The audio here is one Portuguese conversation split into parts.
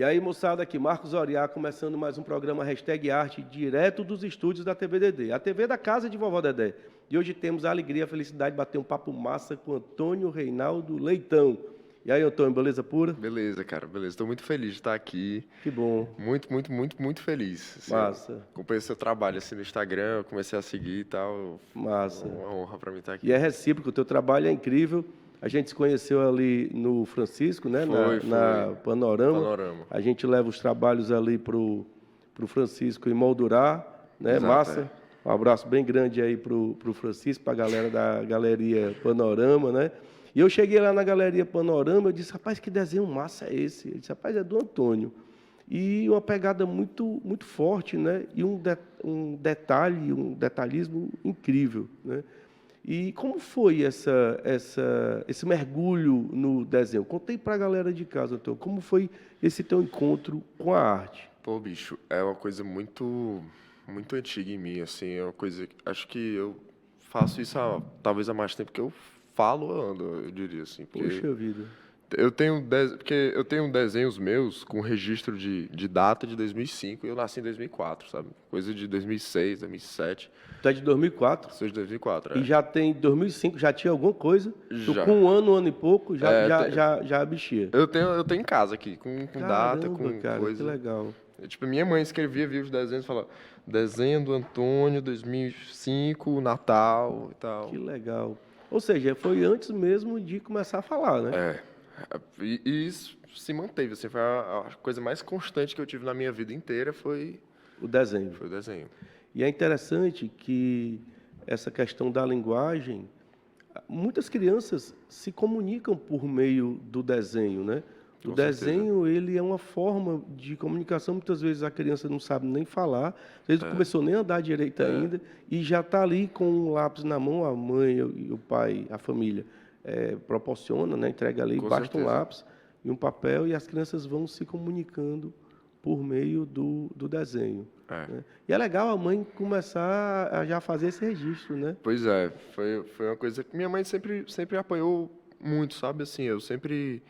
E aí, moçada, aqui, Marcos Oriá, começando mais um programa Hashtag Arte, direto dos estúdios da TV Dedé, a TV da casa de Vovó Dedé. E hoje temos a alegria, a felicidade de bater um papo massa com Antônio Reinaldo Leitão. E aí, Antônio, beleza pura? Beleza, cara, beleza. Estou muito feliz de estar aqui. Que bom. Muito feliz. Assim, Massa. acompanhei seu trabalho assim, no Instagram, eu comecei a seguir e tal. Massa. É uma honra para mim estar aqui. E é recíproco, o teu trabalho é incrível. A gente se conheceu ali no Francisco, né? Na Panorama. A gente leva os trabalhos ali pro Francisco em moldurar, né? Exato, Massa. Um abraço bem grande aí pro Francisco, para a galera da Galeria Panorama, né? E eu cheguei lá na Galeria Panorama, eu disse, rapaz, que desenho massa é esse? Ele disse, rapaz, é do Antônio. E uma pegada muito forte, né? E um detalhe, um detalhismo incrível, né? E como foi esse mergulho no desenho? Contei para a galera de casa, Antônio, como foi esse teu encontro com a arte? Pô, bicho, é uma coisa muito antiga em mim, assim, é uma coisa, acho que eu faço isso talvez há mais tempo que eu falo ou ando, eu diria assim, porque Puxa vida. porque eu tenho desenhos meus com registro de data de 2005 e eu nasci em 2004, sabe? Coisa de 2006, 2007. Tu é de 2004? Sou de 2004, E já tem 2005, já tinha alguma coisa? Tu, Já. com um ano e pouco, já bexia. Eu tenho em casa aqui, com data, Caramba, com cara, coisa. que legal. Tipo, minha mãe escrevia, via os desenhos e falava, desenho do Antônio, 2005, Natal e tal. Que legal. Ou seja, foi antes mesmo de começar a falar, né? E isso se manteve, assim, foi a coisa mais constante que eu tive na minha vida inteira foi O desenho. o desenho. E é interessante que essa questão da linguagem, muitas crianças se comunicam por meio do desenho, né? O Com certeza. desenho, ele é uma forma de comunicação, muitas vezes a criança não sabe nem falar, às vezes não começou nem a andar direito ainda, e já está ali com um lápis na mão, a mãe e o pai, a família, proporciona, né? Entrega ali, Com basta um certeza. lápis e um papel, e as crianças vão se comunicando por meio do desenho. Né? E é legal a mãe começar a já fazer esse registro, né? Pois é, foi uma coisa que minha mãe sempre apoiou muito, sabe? Assim, eu sempre...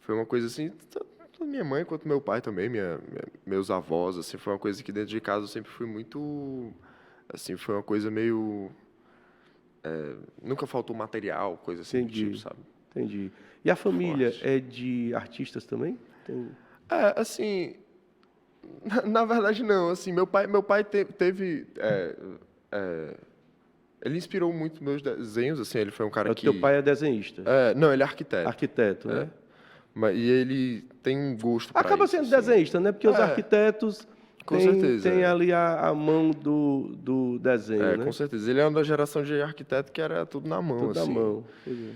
foi uma coisa assim, tanto minha mãe quanto meu pai também, meus avós, assim, foi uma coisa que dentro de casa eu sempre fui muito... Assim, foi uma coisa meio... nunca faltou material, coisa assim do Entendi. tipo, sabe? Entendi. E a família Forte. é de artistas também? Assim, na verdade não, assim, meu pai teve, ele inspirou muito meus desenhos, assim, ele foi um cara O que... teu pai é desenhista, não, ele é arquiteto. arquiteto, né? E ele tem um gosto para Acaba isso, sendo assim. desenhista, né? Porque os arquitetos Com têm, certeza, têm ali a mão do desenho, né? Com certeza. Ele é uma da geração de arquiteto que era tudo na mão, Tudo assim. na mão. Pois é.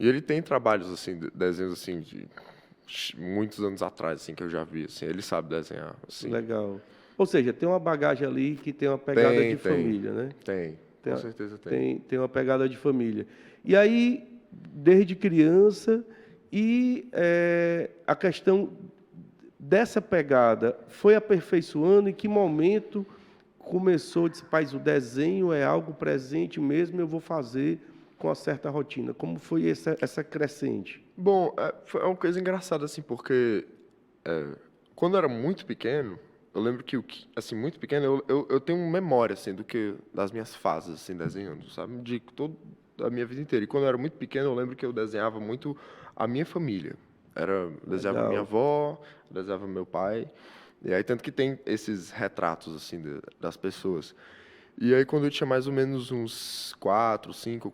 E ele tem trabalhos, assim, desenhos, assim, de muitos anos atrás, assim, que eu já vi, assim. Ele sabe desenhar, assim. Legal. Ou seja, tem uma bagagem ali que tem uma pegada de família, né? Tem, com certeza Tem uma pegada de família. E aí, desde criança, a questão dessa pegada foi aperfeiçoando, em que momento começou, disse, paz, o desenho é algo presente mesmo, eu vou fazer com uma certa rotina. Como foi essa crescente? Bom, foi uma coisa engraçada, assim, porque quando eu era muito pequeno, eu lembro que, assim, muito pequeno, eu tenho memória, assim, das minhas fases, assim, desenhando, sabe? De toda a minha vida inteira. E quando eu era muito pequeno, eu lembro que eu desenhava muito a minha família. Desenhava minha avó, desenhava meu pai. E aí, tanto que tem esses retratos, assim, das pessoas. E aí, quando eu tinha mais ou menos uns 4, 5,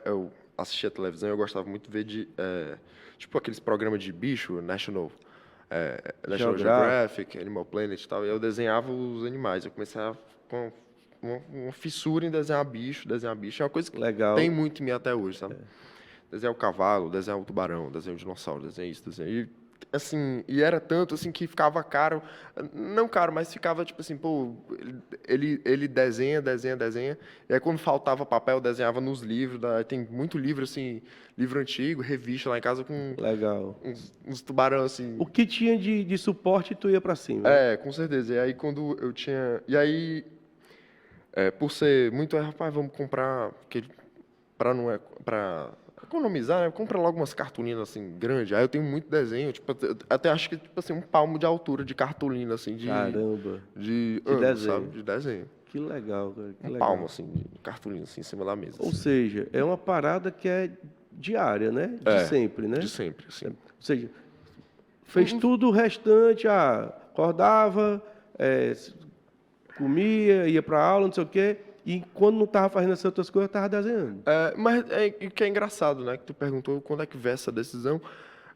eu assistia a televisão e eu gostava muito de ver tipo aqueles programas de bicho, National Geographic, Animal Planet e tal, e eu desenhava os animais. Eu comecei com uma fissura em desenhar bicho. É uma coisa que tem muito em mim até hoje, sabe? Desenhar o cavalo, desenhar o tubarão, desenhar o dinossauro, desenhar isso, desenhar... E, assim, era tanto, assim, que ficava caro. Não caro, mas ficava, tipo assim, pô, ele desenha. E aí, quando faltava papel, eu desenhava nos livros. Tem muito livro, assim, livro antigo, revista lá em casa com uns tubarão, assim. O que tinha de suporte, tu ia para cima. Com certeza. E aí, quando eu tinha... E aí, por ser muito... Rapaz, vamos comprar... Para economizar, né? Compra logo umas cartolinas assim grandes. Aí eu tenho muito desenho, tipo, eu até acho que tipo assim um palmo de altura de cartolina assim Caramba, de de ângulo, sabe? desenho. De desenho. Que legal, cara, que Um palmo legal. assim de cartolina assim em cima da mesa. Ou Assim. seja, é uma parada que é diária, né? De É, sempre, né? de sempre, assim. Ou seja, fez tudo o restante, acordava, comia, ia para aula, não sei o quê, e quando não estava fazendo essas outras coisas, estava desenhando. Mas o que é engraçado, né? Que tu perguntou quando é que veio essa decisão.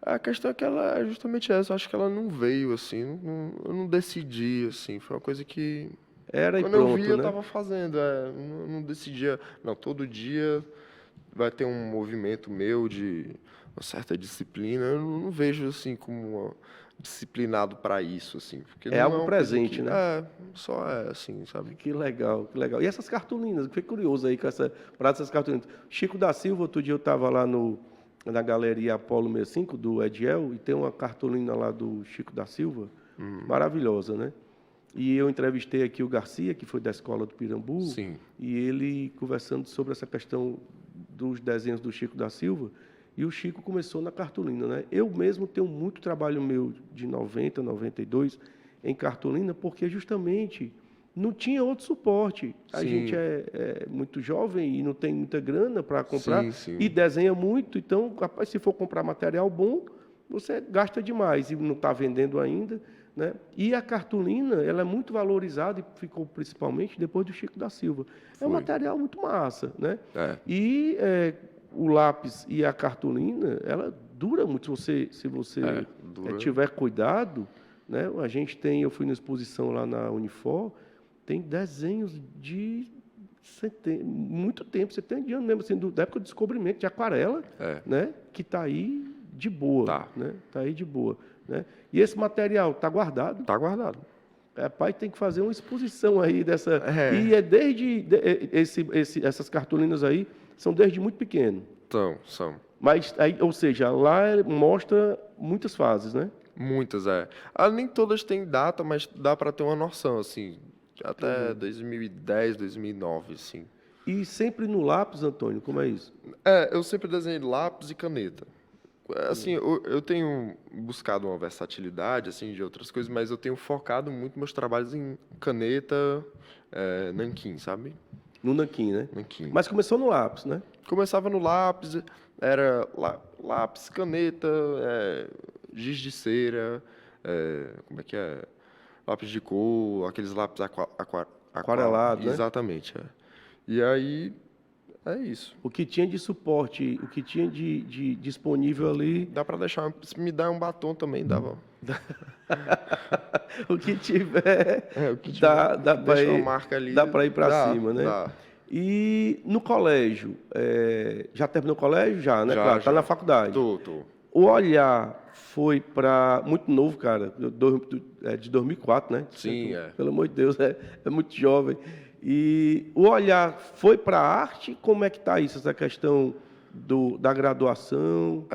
A questão é que ela é justamente essa. Eu acho que ela não veio, assim. Eu não decidi, assim. Foi uma coisa que... Era e Quando eu vi, pronto, eu né? estava fazendo. Eu não decidia... Não, todo dia vai ter um movimento meu de uma certa disciplina. Eu não vejo, assim, como disciplinado para isso, assim. Porque É não é algo uma coisa presente, que... né? Só é, assim, sabe? Que legal, que legal. E essas cartolinas, eu fiquei curioso aí com essa parada dessas cartolinas. Chico da Silva, outro dia eu estava lá na galeria Apolo 65, do Ediel, e tem uma cartolina lá do Chico da Silva, maravilhosa, né? E eu entrevistei aqui o Garcia, que foi da escola do Pirambu, Sim. e ele conversando sobre essa questão dos desenhos do Chico da Silva, e o Chico começou na cartolina, né? Eu mesmo tenho muito trabalho meu de 90, 92 em cartolina, porque justamente não tinha outro suporte. A Sim. gente é muito jovem e não tem muita grana para comprar, Sim. e desenha muito, então, rapaz, se for comprar material bom, você gasta demais e não está vendendo ainda, né? E a cartolina, ela é muito valorizada e ficou principalmente depois do Chico da Silva. É um Foi. material muito massa, né? É. E o lápis e a cartolina, ela dura muito se você dura. tiver cuidado, né? A gente tem, eu fui na exposição lá na Unifor, tem desenhos de muito tempo, 70 anos mesmo, assim, da época do descobrimento de aquarela, né? Que está aí de boa, Tá. né? Tá aí de boa, né? E esse material está guardado. Tá guardado. Pai tem que fazer uma exposição aí dessa. É. E essas cartolinas aí são desde muito pequeno. Então, são. Mas aí, ou seja, lá mostra muitas fases, né? Muitas, nem todas têm data, mas dá para ter uma noção, assim, até 2010, 2009, assim. E sempre no lápis, Antônio, como é isso? Eu sempre desenhei lápis e caneta. Assim, eu tenho buscado uma versatilidade, assim, de outras coisas, mas eu tenho focado muito meus trabalhos em caneta, nanquim, sabe? No nanquim, né? Nanquim. Mas começou no lápis, né? Começava no lápis, era lápis, caneta, giz de cera, como é que é? Lápis de cor, aqueles lápis Aquarelado, né? Exatamente, E aí, é isso. O que tinha de suporte, o que tinha de disponível ali. Dá para deixar, se me dar um batom também, dava. O que tiver, O que dá para deixa uma ir, marca ali. dá para ir para cima, né? Dá. E no colégio, já terminou o colégio? Já, né? Já, Claro, está já. na faculdade. Tô. O olhar foi para... Muito novo, cara, de 2004, né? Sim, Pelo amor de Deus, é muito jovem. E o olhar foi para a arte? Como é que está isso, essa questão da graduação?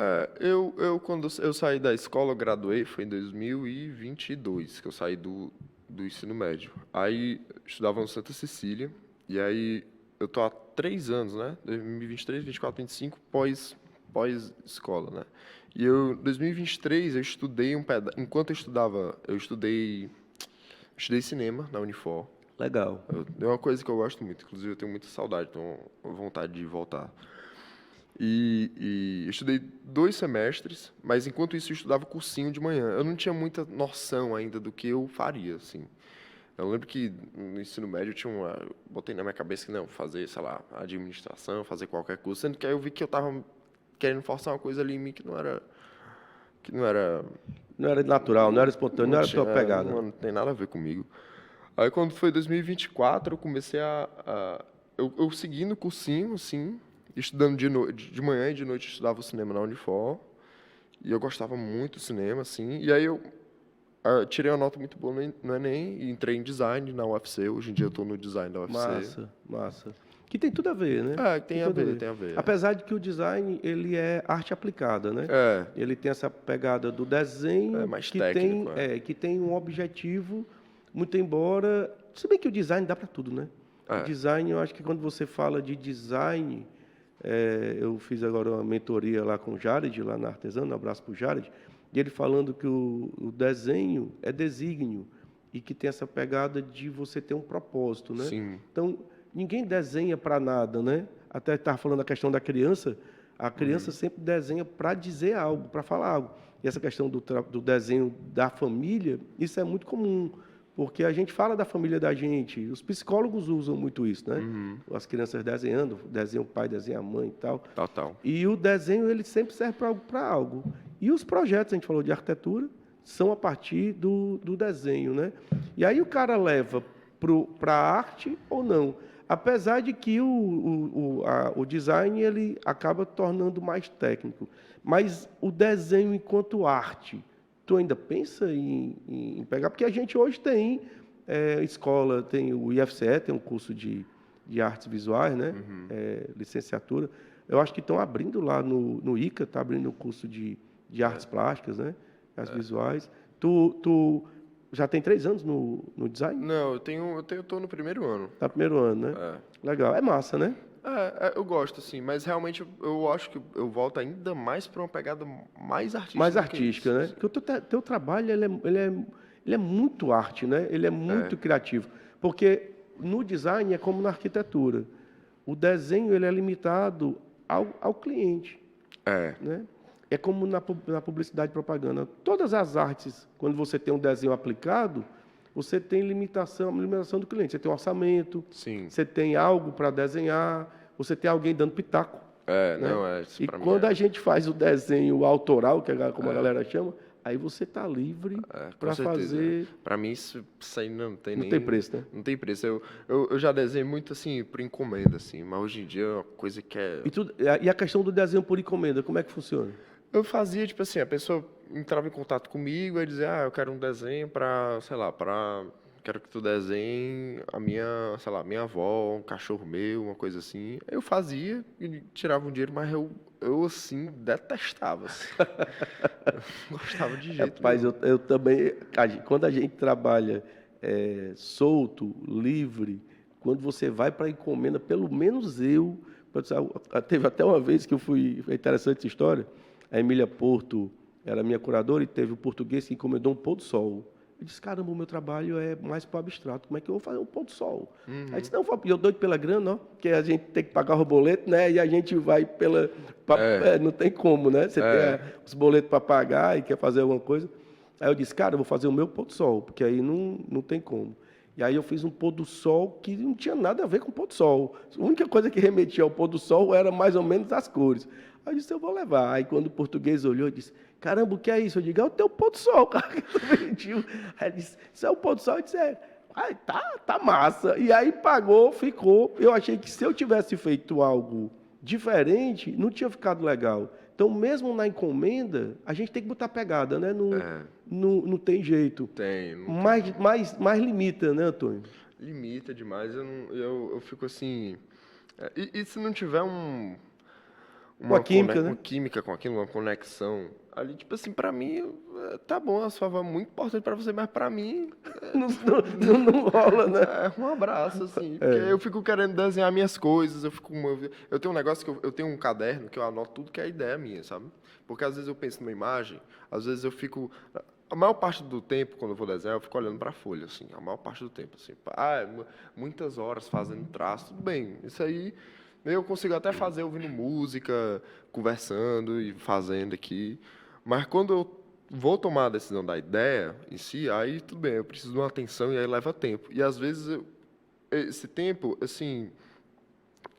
Quando eu saí da escola, eu graduei, foi em 2022, que eu saí do ensino médio. Aí, estudava no Santa Cecília, e aí eu tô há 3 anos, né? 2023, 24, 25, pós-escola, né? E em 2023, eu estudei enquanto eu estudava, eu estudei cinema na Unifor. Legal. É uma coisa que eu gosto muito, inclusive eu tenho muita saudade, tenho vontade de voltar. E eu estudei 2 semestres, mas enquanto isso eu estudava cursinho de manhã. Eu não tinha muita noção ainda do que eu faria, assim. Eu lembro que no ensino médio eu botei na minha cabeça que não, fazer, sei lá, administração, fazer qualquer curso, sendo que aí eu vi que eu estava querendo forçar uma coisa ali em mim que não era Não era natural, não era espontâneo, não era a tua pegada. não tem nada a ver comigo. Aí quando foi 2024, eu comecei eu segui no cursinho, assim, estudando de manhã e de noite eu estudava o cinema na Unifor. E eu gostava muito do cinema, assim. E aí eu tirei uma nota muito boa no Enem e entrei em design na UFC. Hoje em dia eu estou no design da UFC. Massa. Que tem tudo a ver, né? Tem a ver. Apesar de que o design, ele é arte aplicada, né? Ele tem essa pegada do desenho mais que técnico, que tem um objetivo, muito embora... Se bem que o design dá para tudo, né? O design, eu acho que quando você fala de design, Eu fiz agora uma mentoria lá com o Jared, lá na Artesano, um abraço para o Jared, e ele falando que o desenho é desígnio e que tem essa pegada de você ter um propósito, né? Sim. Então, ninguém desenha para nada, né? Até estava falando da questão da criança, a criança sempre desenha para dizer algo, para falar algo. E essa questão do desenho da família, isso é muito comum, porque a gente fala da família da gente, os psicólogos usam muito isso, né? As crianças desenhando, desenha o pai, desenha a mãe e tal. Total. E o desenho, ele sempre serve para algo. E os projetos, a gente falou de arquitetura, são a partir do desenho, né? E aí o cara leva para a arte ou não. Apesar de que o design ele acaba tornando mais técnico. Mas o desenho enquanto arte, tu ainda pensa em pegar? Porque a gente hoje tem escola, tem o IFCE, tem um curso de artes visuais, né? Licenciatura. Eu acho que estão abrindo lá no ICA, está abrindo o curso de artes plásticas, né? Artes visuais. Tu já tem 3 anos no design? Não, eu tô no primeiro ano. Tá primeiro ano, né? Legal. É massa, né? Eu gosto, assim, mas realmente eu acho que eu volto ainda mais para uma pegada mais artística. Mais do que artística, isso, né? assim. Porque o teu trabalho, ele é muito arte, né? Ele é muito criativo. Porque no design é como na arquitetura. O desenho, ele é limitado ao cliente, né? É como na publicidade e propaganda. Todas as artes, quando você tem um desenho aplicado, você tem limitação do cliente. Você tem um orçamento, Sim. você tem algo para desenhar, você tem alguém dando pitaco. Né? Isso E pra mim quando a gente faz o desenho autoral, que é como a galera chama, aí você está livre para fazer. Para mim, isso aí não tem Não tem preço, né? Não tem preço. Eu já desenhei muito, assim, por encomenda, assim, mas hoje em dia é uma coisa que é... E a questão do desenho por encomenda, como é que funciona? Eu fazia, tipo assim, a pessoa entrava em contato comigo e dizia, eu quero um desenho para, sei lá, quero que tu desenhe a minha, sei lá, minha avó, um cachorro meu, uma coisa assim. Eu fazia e tirava um dinheiro, mas eu assim, detestava. Assim. Não gostava de jeito Rapaz, nenhum. eu também, quando a gente trabalha solto, livre, quando você vai para encomenda, pelo menos teve até uma vez que foi interessante essa história, a Emília Porto era minha curadora e teve o português que encomendou um pôr do sol. Eu disse, caramba, o meu trabalho é mais para o abstrato, como é que eu vou fazer um pôr do sol? Aí disse, não, eu doido pela grana, ó, porque a gente tem que pagar o boleto, né, e a gente vai não tem como, né, você tem os boletos para pagar e quer fazer alguma coisa. Aí eu disse, cara, eu vou fazer o meu pôr do sol, porque aí não tem como. E aí eu fiz um pôr do sol que não tinha nada a ver com o pôr do sol. A única coisa que remetia ao pôr do sol era mais ou menos as cores. Aí eu disse, eu vou levar. Aí quando o português olhou, disse, caramba, o que é isso? Eu digo, é o teu pôr do sol, cara, que tu vendiu. Aí ele disse, isso é o pôr do sol? Eu disse, tá massa. E aí pagou, ficou. Eu achei que se eu tivesse feito algo diferente, não tinha ficado legal. Então, mesmo na encomenda, a gente tem que botar pegada, né? Não tem jeito. Mas limita, né, Antônio? Limita demais. Eu fico assim... E se não tiver uma química, né? Uma química com aquilo, uma conexão. Ali, tipo assim, pra mim, tá bom, a sua avó é muito importante pra você, mas pra mim... Não rola, né? É um abraço, assim. Porque eu fico querendo desenhar minhas coisas, eu tenho um negócio que eu tenho um caderno que eu anoto tudo que é ideia minha, sabe? Porque às vezes eu penso numa imagem, às vezes eu fico... A maior parte do tempo, quando eu vou desenhar, eu fico olhando pra folha, assim. A maior parte do tempo, assim. Muitas horas fazendo traço, tudo bem. Isso aí... Eu consigo até fazer ouvindo música, conversando e fazendo aqui. Mas quando eu vou tomar a decisão da ideia em si, aí tudo bem, eu preciso de uma atenção e aí leva tempo. E às vezes esse tempo, assim,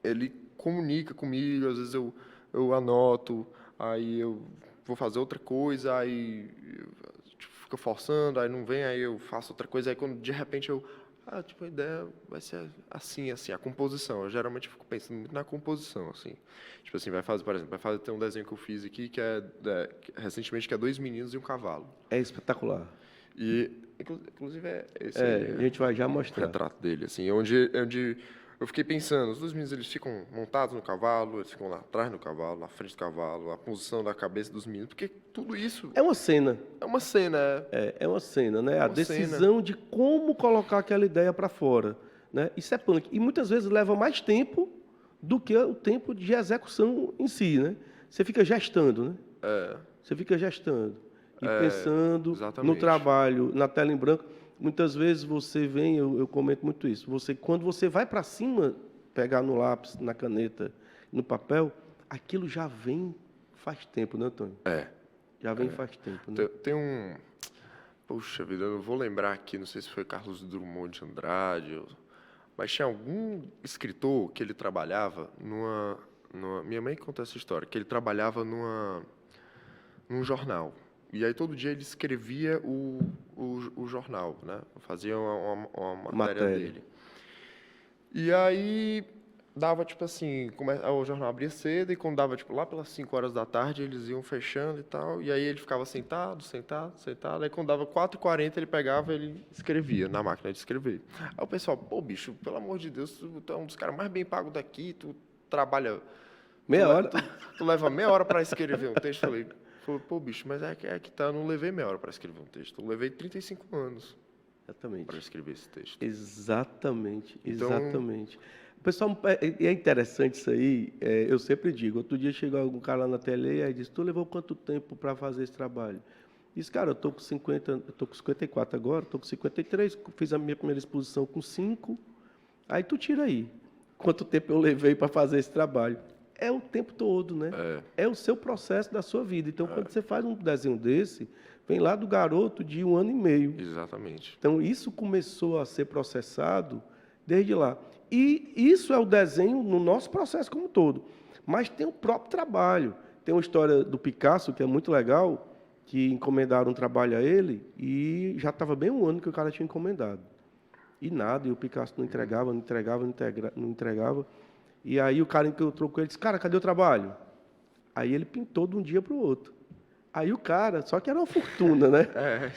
ele comunica comigo, às vezes eu anoto, aí eu vou fazer outra coisa, aí fica forçando, aí não vem, aí eu faço outra coisa, aí quando de repente tipo, a ideia vai ser assim, a composição. Eu geralmente fico pensando muito na composição, assim. Tipo assim, por exemplo, tem um desenho que eu fiz aqui que recentemente, que é 2 meninos e um cavalo. É espetacular. E, inclusive, esse aí, a gente vai já mostrar. O retrato dele, assim, onde eu fiquei pensando, os 2 meninos, eles ficam montados no cavalo, eles ficam lá atrás do cavalo, na frente do cavalo, a posição da cabeça dos meninos, porque tudo isso... É uma cena. É uma cena, É uma cena, né? A decisão de como colocar aquela ideia para fora, né? Isso é punk. E muitas vezes leva mais tempo do que o tempo de execução em si, né? Você fica gestando, né? Você fica gestando e pensando no exatamente. trabalho, na tela em branco. Muitas vezes você vem, eu comento muito isso, quando você vai para cima, pegar no lápis, na caneta, no papel, aquilo já vem faz tempo, né, Antônio? Já vem faz tempo, né? Tem um... Puxa vida, eu não vou lembrar aqui, não sei se foi Carlos Drummond de Andrade, mas tinha algum escritor que ele trabalhava minha mãe conta essa história, que ele trabalhava num jornal. E aí todo dia ele escrevia o jornal, né? Fazia uma matéria dele. E aí dava, tipo assim, o jornal abria cedo e quando dava, tipo, lá pelas 5 horas da tarde, eles iam fechando e tal. E aí ele ficava sentado. Aí quando dava 4h40, ele pegava e ele escrevia na máquina de escrever. Aí o pessoal, pô, bicho, pelo amor de Deus, tu é um dos caras mais bem pagos daqui, tu trabalha... Meia hora? Tu leva meia hora para escrever um texto. Falei, pô, bicho, mas é que tá, eu não levei meia hora para escrever um texto. Eu levei 35 anos para escrever esse texto. Exatamente, Então, exatamente. O pessoal, é interessante isso aí, eu sempre digo, outro dia chegou algum cara lá na tele e disse, tu levou quanto tempo para fazer esse trabalho? Disse, cara, eu tô com 54 agora, tô com 53, fiz a minha primeira exposição com 5, aí tu tira aí, quanto tempo eu levei para fazer esse trabalho? É o tempo todo, né? É o seu processo da sua vida. Então, quando você faz um desenho desse, vem lá do garoto de 1 ano e meio. Exatamente. Então, isso começou a ser processado desde lá. E isso é o desenho no nosso processo como um todo. Mas tem o próprio trabalho. Tem uma história do Picasso, que é muito legal, que encomendaram um trabalho a ele e já estava bem 1 ano que o cara tinha encomendado. E nada, e o Picasso não entregava. E aí o cara encontrou com ele e disse, cara, cadê o trabalho? Aí ele pintou de um dia para o outro. Aí o cara, só que era uma fortuna, né?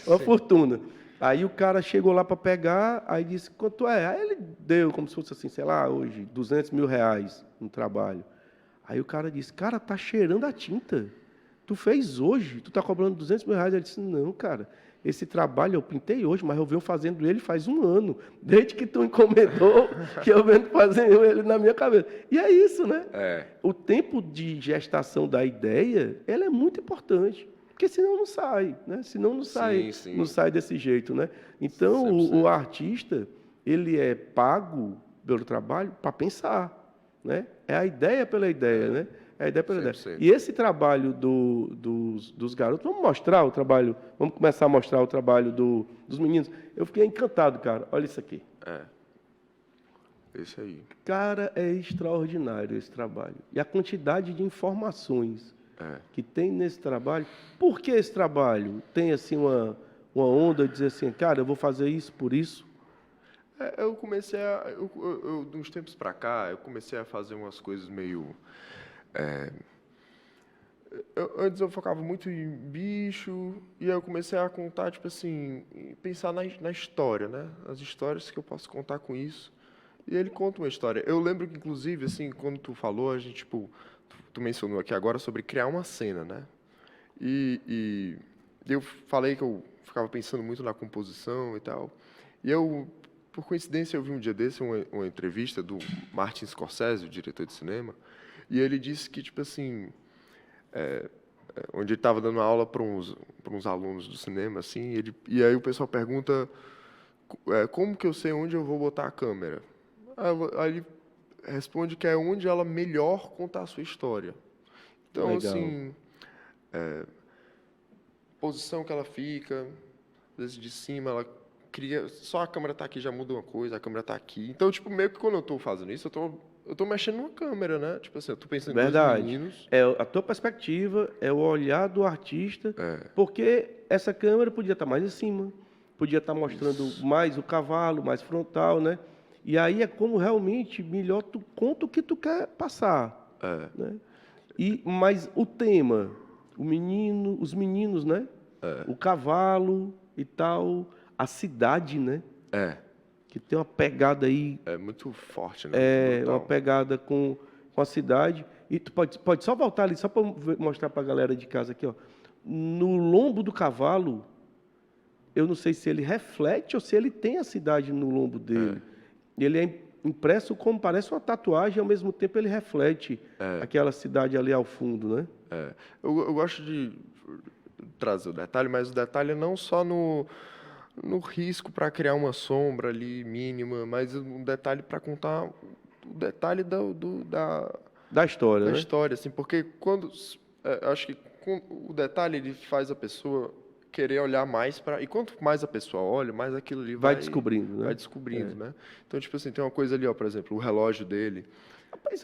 Uma fortuna. Aí o cara chegou lá para pegar, aí disse, quanto é? Aí ele deu, como se fosse assim, sei lá, hoje, R$200 mil no trabalho. Aí o cara disse, cara, tá cheirando a tinta. Tu fez hoje, tu tá cobrando R$200 mil. Ele disse, não, cara, esse trabalho eu pintei hoje, mas eu venho fazendo ele faz 1 ano. Desde que tu encomendou, que eu venho fazendo ele na minha cabeça. E é isso, né? O tempo de gestação da ideia, ela é muito importante. Porque senão não sai, né? Senão não sai, sim. não sai desse jeito, né? Então, o artista, ele é pago pelo trabalho para pensar, né? É a ideia pela ideia, né? É a ideia pela ideia. E esse trabalho dos garotos, vamos mostrar o trabalho, vamos começar a mostrar o trabalho dos meninos. Eu fiquei encantado, cara. Olha isso aqui. Esse aí. Cara, é extraordinário esse trabalho. E a quantidade de informações que tem nesse trabalho. Por que esse trabalho tem assim uma onda de dizer assim, cara, eu vou fazer isso por isso? Eu comecei de uns tempos para cá, eu comecei a fazer umas coisas meio... antes eu focava muito em bicho, e aí eu comecei a contar, tipo assim, pensar na história, né? As histórias que eu posso contar com isso. E ele conta uma história. Eu lembro que, inclusive, assim, quando tu falou, a gente, tipo... Tu mencionou aqui agora sobre criar uma cena, né? E eu falei que eu ficava pensando muito na composição e tal. E eu, por coincidência, eu vi um dia desse uma entrevista do Martin Scorsese, o diretor de cinema, e ele disse que, tipo assim, onde ele estava dando aula para uns alunos do cinema, assim, e aí o pessoal pergunta como que eu sei onde eu vou botar a câmera? Aí ele responde que é onde ela melhor contar a sua história. Então, Legal. assim, posição que ela fica, às vezes de cima, ela cria... Só a câmera tá aqui já muda uma coisa, a câmera tá aqui. Então, tipo, meio que quando eu estou fazendo isso, eu tô mexendo numa câmera, né? Tipo assim, eu tô pensando em dois meninos. É a tua perspectiva, é o olhar do artista, porque essa câmera podia estar mais em cima, podia estar mostrando mais o cavalo, mais frontal, né? E aí é como realmente melhor tu conta o que tu quer passar, né? Mas o tema, os meninos, né? O cavalo e tal, a cidade, né? Que tem uma pegada aí. É muito forte, né? Uma pegada com a cidade. E tu pode só voltar ali, só para mostrar para a galera de casa aqui, ó. No lombo do cavalo, eu não sei se ele reflete ou se ele tem a cidade no lombo dele. Ele impresso como parece uma tatuagem, ao mesmo tempo ele reflete aquela cidade ali ao fundo, né? Eu gosto de trazer o detalhe, mas o detalhe é não só no risco para criar uma sombra ali mínima, mas um detalhe para contar o detalhe Da história, da né? história, assim, porque eu acho que o detalhe ele faz a pessoa querer olhar mais para, e quanto mais a pessoa olha, mais aquilo ali Vai descobrindo, né? vai descobrindo, né? Então, tipo assim, tem uma coisa ali, ó, por exemplo, o relógio dele. Rapaz,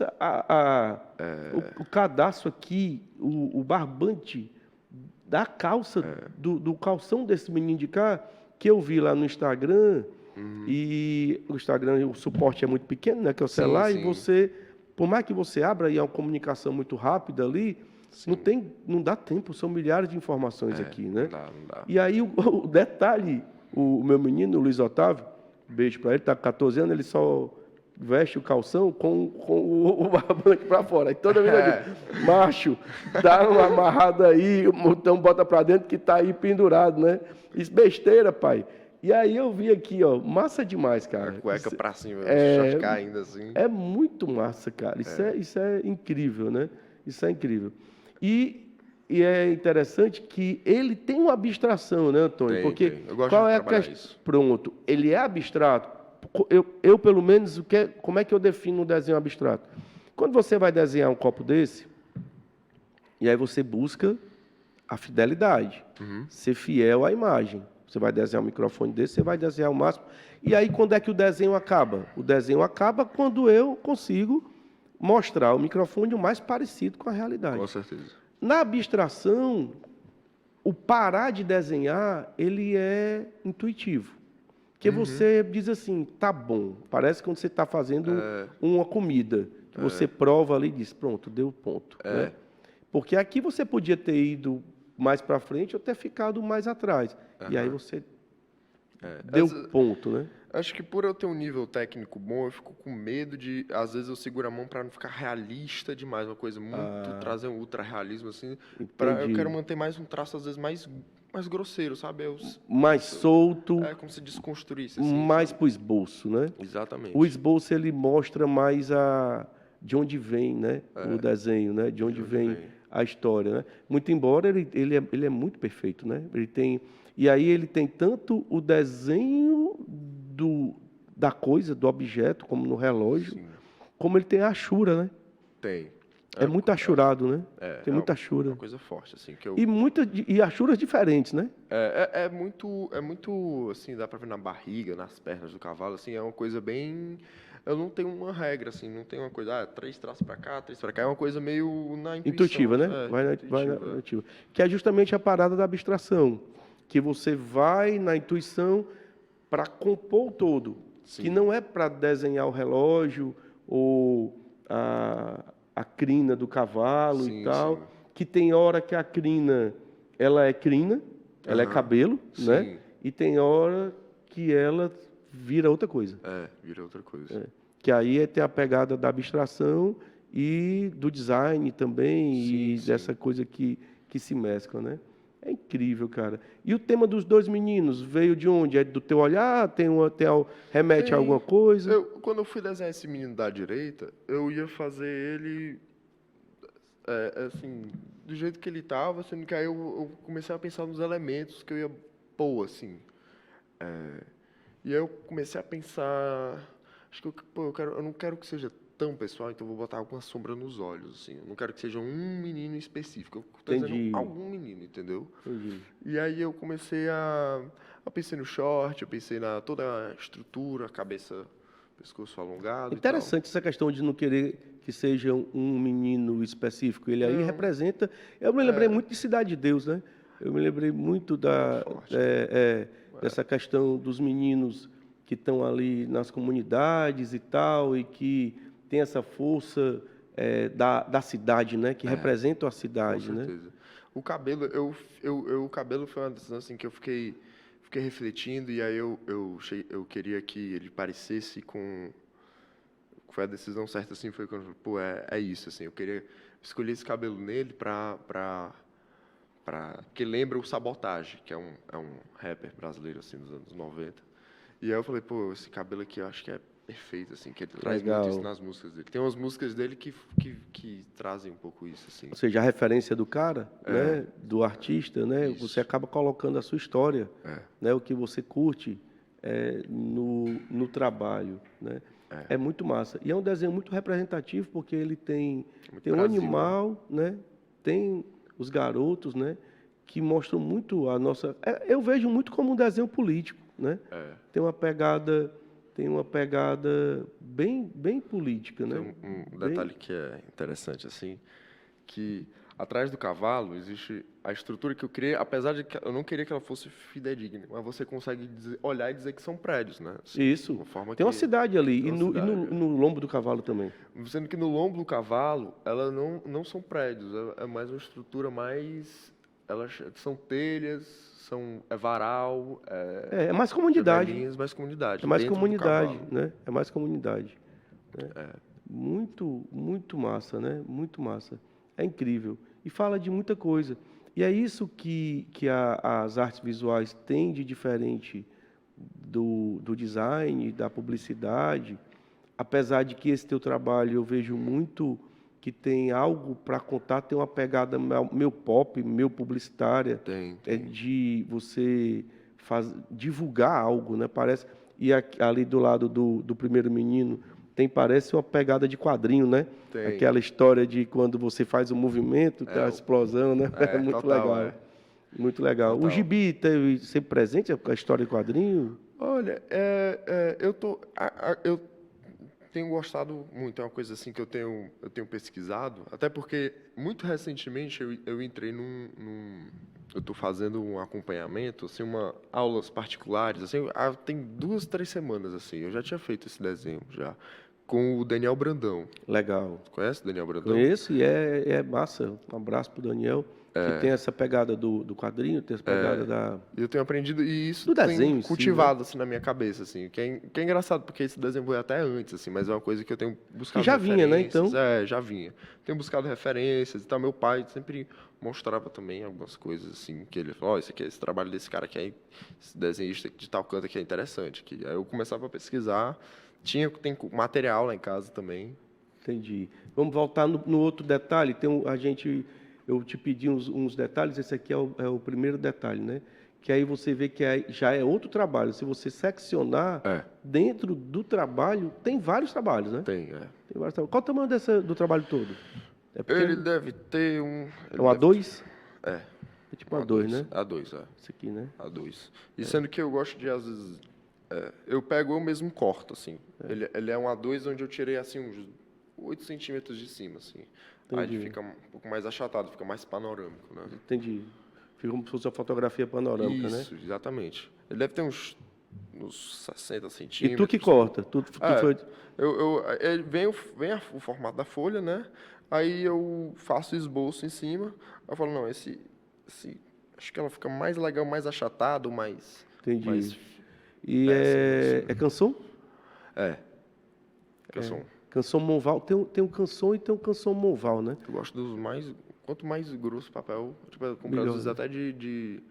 o cadastro aqui, o barbante da calça, do calção desse menino de cá, que eu vi lá no Instagram, e o Instagram, o suporte é muito pequeno, né? Que é o Sim, celular, e sim. você, por mais que você abra e é uma comunicação muito rápida ali, não dá tempo, são milhares de informações aqui, né? Não dá. E aí o detalhe, o meu menino, o Luiz Otávio, beijo para ele, tá com 14 anos, ele só veste o calção com o barbante para fora. Aí toda vez eu digo, macho, dá uma amarrada aí, o botão bota para dentro que tá aí pendurado, né? Isso besteira, pai. E aí eu vi aqui, ó, massa demais, cara. A cueca para cima, é, caindo assim. é muito massa, cara. Isso é incrível, né? Isso é incrível. E é interessante que ele tem uma abstração, né, Antônio? Tem, Porque tem. Eu gosto qual de é a trabalhar questão? isso. Pronto, ele é abstrato. Eu pelo menos, como é que eu defino um desenho abstrato? Quando você vai desenhar um copo desse, e aí você busca a fidelidade, ser fiel à imagem. Você vai desenhar um microfone desse, você vai desenhar o máximo. E aí, quando é que o desenho acaba? O desenho acaba quando eu consigo mostrar o microfone o mais parecido com a realidade. Com certeza. Na abstração, o parar de desenhar, ele é intuitivo. Porque você diz assim, tá bom. Parece quando você está fazendo uma comida, que você prova ali e diz, pronto, deu ponto. Né? Porque aqui você podia ter ido mais para frente ou ter ficado mais atrás. E aí você deu ponto, né? Acho que por eu ter um nível técnico bom, eu fico com medo de, às vezes eu seguro a mão para não ficar realista demais, uma coisa muito, trazer um ultra realismo assim, eu quero manter mais um traço às vezes mais grosseiro, sabe? Mais solto. É como se desconstruísse assim, mais para o esboço, né? Exatamente. O esboço ele mostra mais de onde vem, né? O desenho, né? De onde vem a história, né? Muito embora ele é muito perfeito, né? E aí ele tem tanto o desenho da coisa, do objeto, como no relógio, como ele tem a achura, né? Tem. É muito achurado, né? Tem muita achura. É uma coisa forte, assim, que eu... E achuras diferentes, né? É muito, assim, dá pra ver na barriga, nas pernas do cavalo, assim, é uma coisa bem... Eu não tenho uma regra, assim, não tem uma coisa, 3 traços pra cá, 3 pra cá, é uma coisa meio na intuição. Intuitiva, né? Vai na intuitiva. Que é justamente a parada da abstração, que você vai na intuição para compor o todo, que não é para desenhar o relógio ou a crina do cavalo e tal, que tem hora que a crina, ela é crina, ela é cabelo, né? E tem hora que ela vira outra coisa. Vira outra coisa. Que aí tem a pegada da abstração e do design também, dessa coisa que se mescla, né? É incrível, cara. E o tema dos dois meninos veio de onde? É do teu olhar? Remete a alguma coisa? Quando eu fui desenhar esse menino da direita, eu ia fazer ele, assim, do jeito que ele estava, sendo que aí eu comecei a pensar nos elementos que eu ia pôr, assim. E aí eu comecei a pensar, acho que eu não quero que seja tão pessoal, então eu vou botar alguma sombra nos olhos, assim. Eu não quero que seja um menino específico, eu estou dizendo algum menino, entendeu? Entendi. E aí eu comecei eu pensei no short, eu pensei na toda a estrutura, cabeça, pescoço alongado Interessante essa questão de não querer que seja um menino específico. Ele aí representa... Eu me lembrei muito de Cidade de Deus, né? Eu me lembrei muito dessa questão dos meninos que estão ali nas comunidades e tal, e que tem essa força da cidade, né? Que representam a cidade, com certeza. né? O cabelo, o cabelo foi uma decisão assim, que eu fiquei refletindo, e aí eu queria que ele parecesse com... Foi a decisão certa, assim, foi quando eu falei, é isso, assim, eu queria escolher esse cabelo nele porque lembra o Sabotagem, que é um rapper brasileiro, assim, dos anos 90. E aí eu falei, esse cabelo aqui eu acho que perfeito, assim, que ele traz Legal. muito isso nas músicas dele. Tem umas músicas dele que trazem um pouco isso, assim. Ou seja, a referência do cara, né, do artista, né, Isso. você acaba colocando a sua história, É. né, o que você curte no trabalho, né? É muito massa. E é um desenho muito representativo porque ele tem Muito um Brasil, animal, né? Tem os garotos, né? Que mostram muito a nossa. Eu vejo muito como um desenho político, né? É. Tem uma pegada bem política, né? Tem um Bem- detalhe que é interessante, assim, que atrás do cavalo existe a estrutura que eu criei, apesar de que eu não queria que ela fosse fidedigna, mas você consegue olhar e dizer que são prédios, né? Assim, Isso. uma forma Tem uma que- cidade ali tem e uma no, cidade, no lombo do cavalo também. Sendo que no lombo do cavalo, ela não são prédios, é mais uma estrutura mais... São telhas, é varal, É mais comunidade. janelinhas, mais comunidade. É mais dentro do comunidade, cavalo. né? É mais comunidade. Né? Muito massa, né? Muito massa. É incrível. E fala de muita coisa. E é isso que as artes visuais têm de diferente do design, da publicidade. Apesar de que esse teu trabalho eu vejo muito que tem algo para contar, tem uma pegada meu pop, meu publicitária. Tem. É de você divulgar algo, né? Parece. E ali do lado do primeiro menino parece uma pegada de quadrinho, né? Tem. Aquela história de quando você faz um movimento, tem a explosão, né? É muito total, legal. Muito legal. O Total. gibi teve sempre presente a história de quadrinho? Olha, eu tenho gostado muito, é uma coisa assim que eu tenho pesquisado, até porque muito recentemente eu entrei eu estou fazendo um acompanhamento, assim, aulas particulares, assim, tem 2, 3 semanas, assim, eu já tinha feito esse desenho já, com o Daniel Brandão. Legal. Conhece o Daniel Brandão? Conheço e é massa. Um abraço pro Daniel, que tem essa pegada do quadrinho, tem essa pegada da... Eu tenho aprendido e isso Do desenho em tem si, cultivado assim na minha cabeça, assim, que é engraçado porque esse desenho foi até antes, assim, mas é uma coisa que eu tenho buscado. Que já vinha, né, referências. então? Já vinha. Tenho buscado referências e tal. Meu pai sempre mostrava também algumas coisas assim que ele falou, esse trabalho desse cara aqui, esse desenhista de tal canto aqui é interessante. Aí eu começava a pesquisar, tem material lá em casa também. Entendi. Vamos voltar no outro detalhe. Eu te pedi uns detalhes, esse aqui é o primeiro detalhe, né? Que aí você vê que já é outro trabalho. Se você seccionar, dentro do trabalho, tem vários trabalhos, né? Tem Vários trabalhos. Qual o tamanho do trabalho todo? É pequeno? Ele deve ter um... É um A2? É. É tipo um A2, né? A2, é. Esse aqui, né? A2. E sendo que eu gosto de, às vezes... eu pego eu mesmo corto, assim. Ele é um A2 onde eu tirei, assim, uns 8 centímetros de cima, assim. Aí ele fica um pouco mais achatado, fica mais panorâmico, né? Entendi. Fica como se fosse uma fotografia panorâmica, né? Isso, exatamente. Ele deve ter uns 60 E centímetros. tu que corta? Tu foi... Vem o formato da folha, né? Aí eu faço o esboço em cima. Aí eu falo, não, esse acho que ela fica mais legal, mais achatado, mais... Entendi. mais E é canção? canção. Canção monval. Tem um canção e tem um canção monval, né? Eu gosto dos mais... Quanto mais grosso o papel, tipo, eu compro Melhor, às vezes até de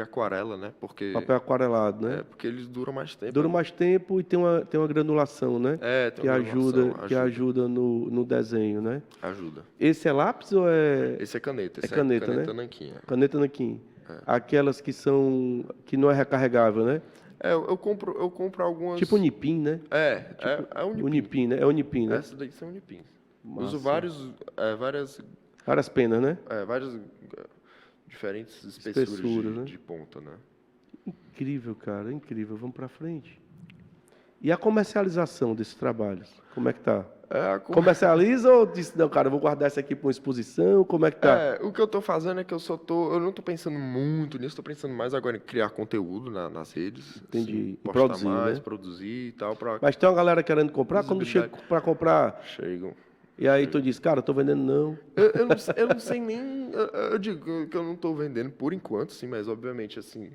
aquarela, né? Porque... Papel aquarelado, né? porque eles duram mais tempo. Dura mais tempo e tem uma granulação, né? Tem que uma ajuda, granulação, que ajuda no desenho, né? Ajuda. Esse é lápis ou é Esse é caneta. Esse caneta, né? caneta nanquim. Caneta nanquim? Aquelas que não é recarregável, né? Eu compro algumas... Tipo Unipim, né? É Unipim. Unipim, né? É Unipim, né? Essas daí são Unipins. Massa. Uso várias Várias penas, né? diferentes espessuras né? de ponta, né? Incrível, cara, incrível. Vamos para frente. E a comercialização desses trabalhos? Como é que tá? Comercializa ou disse, não, cara, eu vou guardar isso aqui para uma exposição? Como é que tá? O que eu tô fazendo é que eu não tô pensando muito nisso, tô pensando mais agora em criar conteúdo nas redes. Entendi. Assim, E postar produzir, mais, né? produzir e tal. Mas tem uma galera querendo comprar, quando chega para comprar, Chegam. e aí tu diz, cara, eu tô vendendo não. Eu não sei nem... Eu digo que eu não estou vendendo por enquanto, sim, mas obviamente, assim...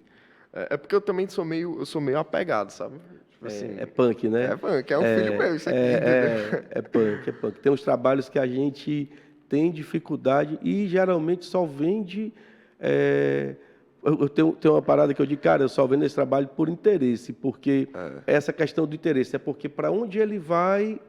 É porque eu também sou meio apegado, sabe? Tipo assim, É punk, né? É punk, é um filho meu, isso aqui. Entendeu? É punk, é punk. Tem uns trabalhos que a gente tem dificuldade e geralmente só vende eu tenho uma parada que eu digo, cara, eu só vendo esse trabalho por interesse, porque essa questão do interesse é porque para onde ele vai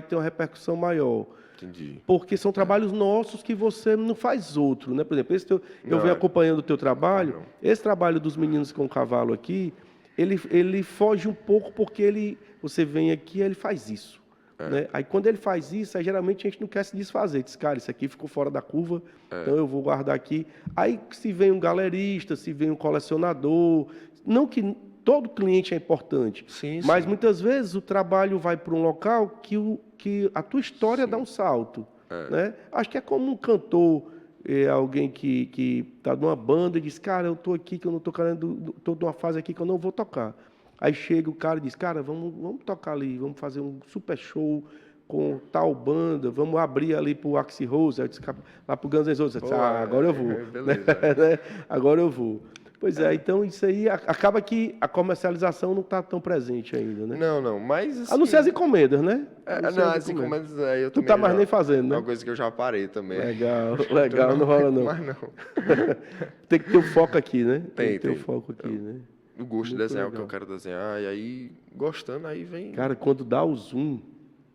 ter uma repercussão maior. Entendi. Porque são trabalhos nossos que você não faz outro, né? Por exemplo, eu Não, venho acompanhando o teu trabalho, não. esse trabalho dos meninos com o cavalo aqui, ele foge um pouco porque você vem aqui e ele faz isso. Né? Aí quando ele faz isso, aí, geralmente a gente não quer se desfazer. Diz, cara, isso aqui ficou fora da curva, então eu vou guardar aqui. Aí se vem um galerista, se vem um colecionador, não que todo cliente é importante, Sim, mas sim. muitas vezes o trabalho vai para um local que a tua história dá um salto. Né? Acho que é como um cantor, alguém que está numa banda e diz, cara, eu estou aqui, que eu não estou querendo, estou numa fase aqui que eu não vou tocar. Aí chega o cara e diz, cara, vamos tocar ali, vamos fazer um super show com tal banda, vamos abrir ali para o Axl Rose, lá para o Guns N' Roses. Eu disse, agora eu vou. Beleza. Né? Agora eu vou. Pois é, então isso aí acaba que a comercialização não está tão presente ainda, né? Não, mas assim... A não ser as encomendas, né? não, as encomendas aí eu Tu também tá mais já- nem fazendo, né? É uma coisa que eu já parei também. Legal, não rola não. Mas não. Tem que ter o foco aqui, né? Tem, que ter o tem. foco aqui, né? Eu gosto de Muito desenhar o que legal. eu quero desenhar, e aí, gostando, aí vem... Cara, quando dá o zoom,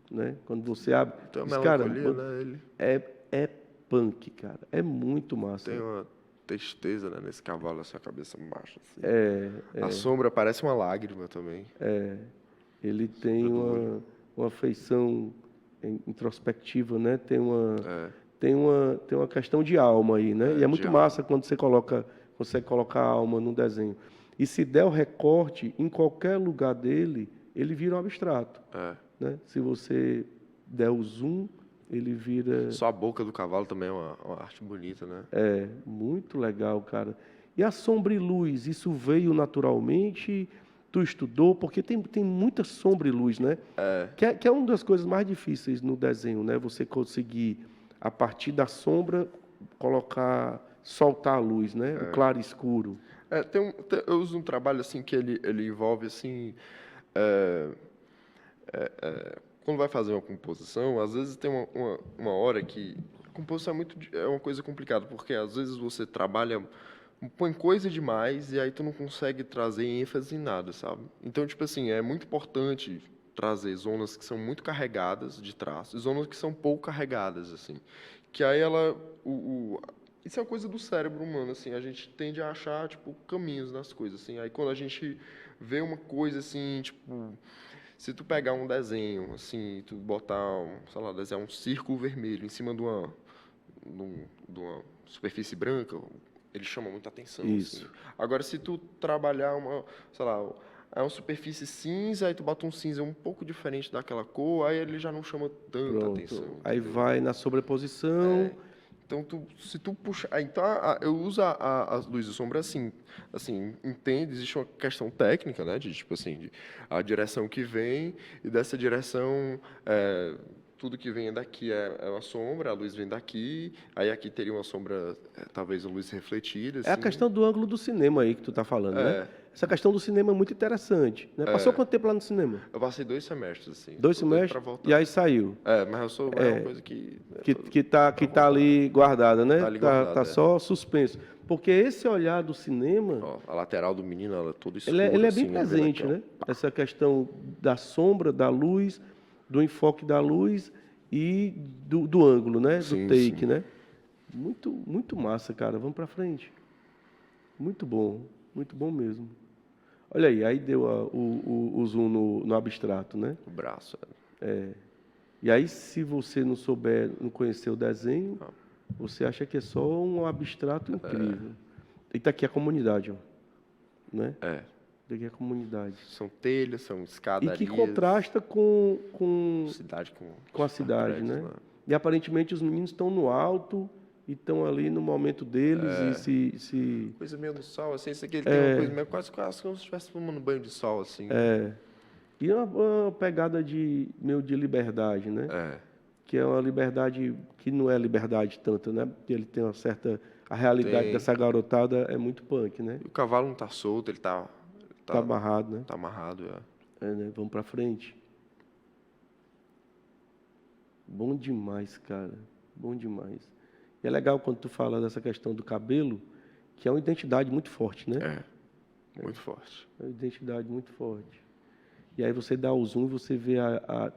né? Quando você abre, Tem uma diz, cara, melancolia, né? Ele é punk, cara. É muito massa. tem uma tristeza, né, nesse cavalo, assim, a cabeça baixa. Assim. É, A sombra parece uma lágrima também. ele tem uma feição introspectiva, né? Tem uma questão de alma aí, né? E é muito de massa quando você consegue colocar a alma num desenho. E se der o recorte, em qualquer lugar dele, ele vira um abstrato. Né? Se você der o zoom, ele vira... Só a boca do cavalo também é uma arte bonita, né? Muito legal, cara. E a sombra e luz, isso veio naturalmente? Tu estudou? Porque tem muita sombra e luz, né? Que é uma das coisas mais difíceis no desenho, né? Você conseguir, a partir da sombra, soltar a luz, né? O claro e escuro. Eu uso um trabalho assim que ele envolve assim... quando vai fazer uma composição, às vezes tem uma hora que a composição é uma coisa complicada, porque às vezes você trabalha, põe coisa demais e aí tu não consegue trazer ênfase em nada, sabe? Então, tipo assim, é muito importante trazer zonas que são muito carregadas de traços e zonas que são pouco carregadas, assim. Que aí isso é uma coisa do cérebro humano, assim, a gente tende a achar, tipo, caminhos nas coisas, assim. Aí quando a gente vê uma coisa assim, tipo, se tu pegar um desenho, assim, tu botar, sei lá, desenhar um círculo vermelho em cima de uma superfície branca, ele chama muita atenção. Isso. Assim. Agora, se tu trabalhar sei lá, uma superfície cinza, aí tu bota um cinza um pouco diferente daquela cor, aí ele já não chama tanta atenção. Aí entendeu? vai na sobreposição... Então, se tu puxar... Então, eu uso a luz e sombra assim, entende? Existe uma questão técnica, né? De, tipo assim, a direção que vem, e dessa direção, tudo que vem daqui é uma sombra, a luz vem daqui, aí aqui teria uma sombra, talvez uma luz refletida. Assim. É a questão do ângulo do cinema aí que tu tá falando, né? Essa questão do cinema é muito interessante. Né? Passou quanto tempo lá no cinema? Eu passei 2 semestres, assim. 2 semestres? E aí saiu? Mas eu sou uma coisa que... Que tá ali guardada, né? Tá ali guardada, tá só suspenso. Porque esse olhar do cinema... Ó, a lateral do menino, ela é toda escura. Ele é assim, bem presente, né? Essa questão da sombra, da luz, do enfoque da luz e do ângulo, né? Sim, do take, sim. né? Muito, muito massa, cara. Vamos para frente. Muito bom mesmo. Olha aí deu o zoom no abstrato, né? O braço. E aí, se você não souber, não conhecer o desenho, você acha que é só um abstrato incrível. E tá aqui a comunidade, ó. Né? Daqui a comunidade. São telhas, são E escadarias. que contrasta com Cidade a cidade, prédios, né? E aparentemente os meninos estão no alto e estão ali no momento deles e se... Coisa meio do sol, assim, isso aqui ele tem uma coisa meio quase como se estivesse tomando banho de sol, assim. E uma pegada meio de liberdade, né? Que é uma liberdade que não é liberdade tanto, né? Porque ele tem uma certa... A realidade dessa garotada é muito punk, né? E o cavalo não tá solto, ele tá amarrado, né? Tá amarrado, né? Vamos pra frente. Bom demais, cara. Bom demais. E é legal quando tu fala dessa questão do cabelo, que é uma identidade muito forte, né? Muito forte. É uma identidade muito forte. E aí você dá o zoom e você vê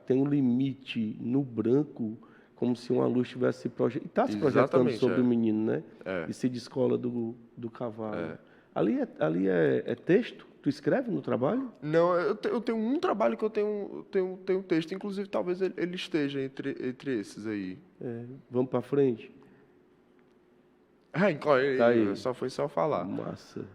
tem um limite no branco, como se uma luz estivesse está se projetando Exatamente, sobre o menino, né? É. E se descola do cavalo. Ali é texto? Tu escreve no trabalho? Não, eu tenho um trabalho que eu tenho um texto, inclusive talvez ele esteja entre esses aí. Vamos para frente? Inclui Tá aí, aí. foi só falar. Massa.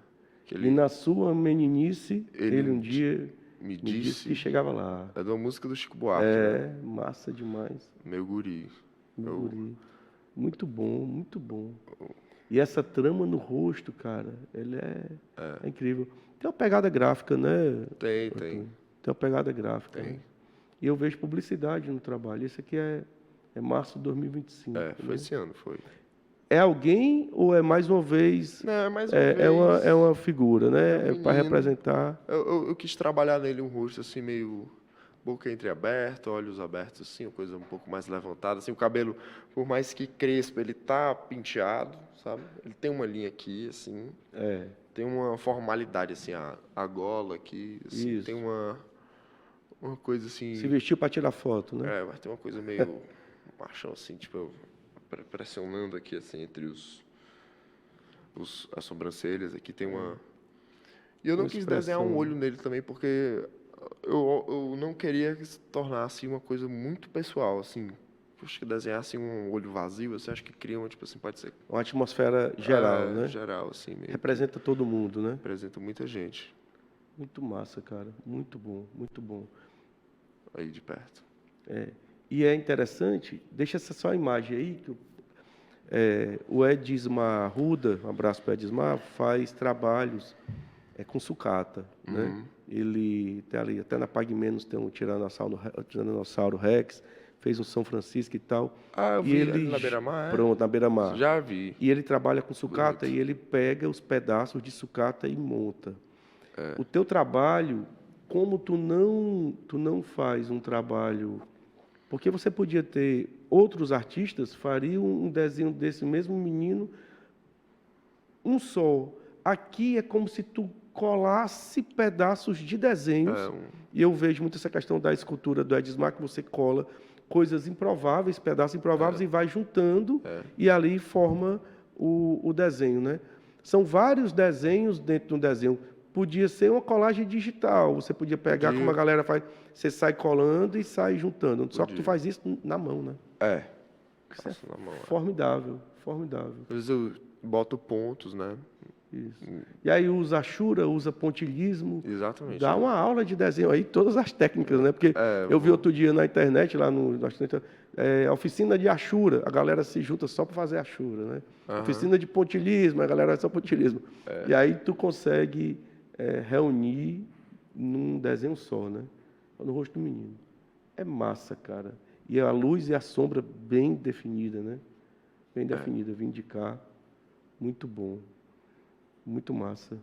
Que E na sua meninice, ele ele um dia me me disse disse, que chegava lá. é de uma música do Chico Buarque, né? Massa demais. Meu guri. Meu guri. Muito bom, muito bom. E essa trama no rosto, cara, ele é incrível. Tem uma pegada gráfica, né? Tem. Tem uma pegada gráfica. Tem. Né? E eu vejo publicidade no trabalho. Esse aqui é março de 2025. Foi esse ano, foi. É alguém ou é mais uma vez? Não, é mais uma vez. É uma figura, né? É É um para menino. representar. Eu quis trabalhar nele um rosto assim, meio boca entreaberta, olhos abertos assim, uma coisa um pouco mais levantada. Assim, o cabelo, por mais que crespo, ele tá penteado, sabe? Ele tem uma linha aqui, assim. Tem uma formalidade, assim, a gola aqui, assim. Isso. Tem uma coisa assim... Se vestiu para tirar foto, né? Mas tem uma coisa meio machão, assim, tipo, pressionando aqui, assim, entre as sobrancelhas. Aqui tem uma... E eu não quis desenhar um olho nele também, porque eu não queria que se tornasse uma coisa muito pessoal, assim. Acho que desenhar assim, um olho vazio, você acha que cria tipo assim, pode ser... Uma atmosfera geral, né? Geral, assim mesmo. Representa todo mundo, né? Representa muita gente. Muito massa, cara. Muito bom, muito bom. Aí de perto. E é interessante, deixa essa só imagem aí, que o Edismar Arruda, um abraço para o Edismar, faz trabalhos com sucata, né? Ele tem ali, até na Pague Menos tem um Tiranossauro Rex, fez um São Francisco e tal. Eu vi ele na Beira-Mar, Pronto, na Beira-Mar. Já vi. E ele trabalha com sucata Bonito. e ele pega os pedaços de sucata e monta. O teu trabalho, como tu não faz um trabalho... Porque você podia ter outros artistas fariam um desenho desse mesmo menino, um só. Aqui é como se tu colasse pedaços de desenhos. E eu vejo muito essa questão da escultura do Edismar, que você cola coisas improváveis, pedaços improváveis, e vai juntando, e ali forma o desenho, né? São vários desenhos dentro de um desenho. Podia ser uma colagem digital, você podia pegar, como a galera faz, você sai colando e sai juntando. Só que tu faz isso na mão, né? Faço na mão. Formidável, formidável. Às vezes eu boto pontos, né? Isso. E aí usa achura, usa pontilhismo. Exatamente. Dá uma aula de desenho aí, todas as técnicas, né? Porque eu vi outro dia na internet, lá no oficina de achura, a galera se junta só para fazer achura, né? Oficina de pontilhismo, a galera é só pontilhismo. E aí tu consegue reunir num desenho só, né? No rosto do menino. É massa, cara. E a luz e a sombra bem definida, né? Bem definida, vim de cá. Muito bom. Muito massa.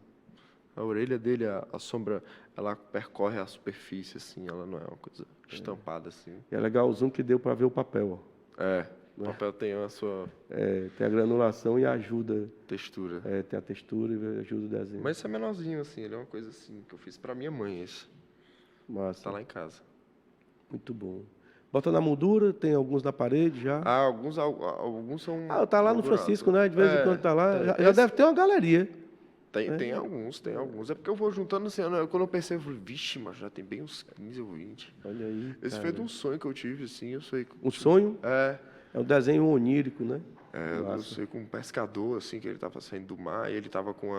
A orelha dele, a sombra, ela percorre a superfície, assim, ela não é uma coisa estampada, assim. E é legal o zoom que deu para ver o papel, ó. O papel tem a sua tem a granulação e ajuda. textura. Tem a textura e ajuda o desenho. Mas isso é menorzinho, assim, ele é uma coisa assim, que eu fiz pra minha mãe, esse. Massa. Tá lá em casa. Muito bom. Bota na moldura, tem alguns na parede já. Alguns são... Tá lá no moldurados. Francisco, né? De vez em quando tá lá. tem. Já deve ter uma galeria. Tem alguns. É porque eu vou juntando assim, quando eu percebo, vixe, mas já tem bem uns 15 ou 20. Olha aí. Esse foi de um sonho que eu tive, assim, eu sei. Um sonho? É um desenho onírico, né? eu sei com um pescador, assim, que ele estava saindo do mar e ele estava com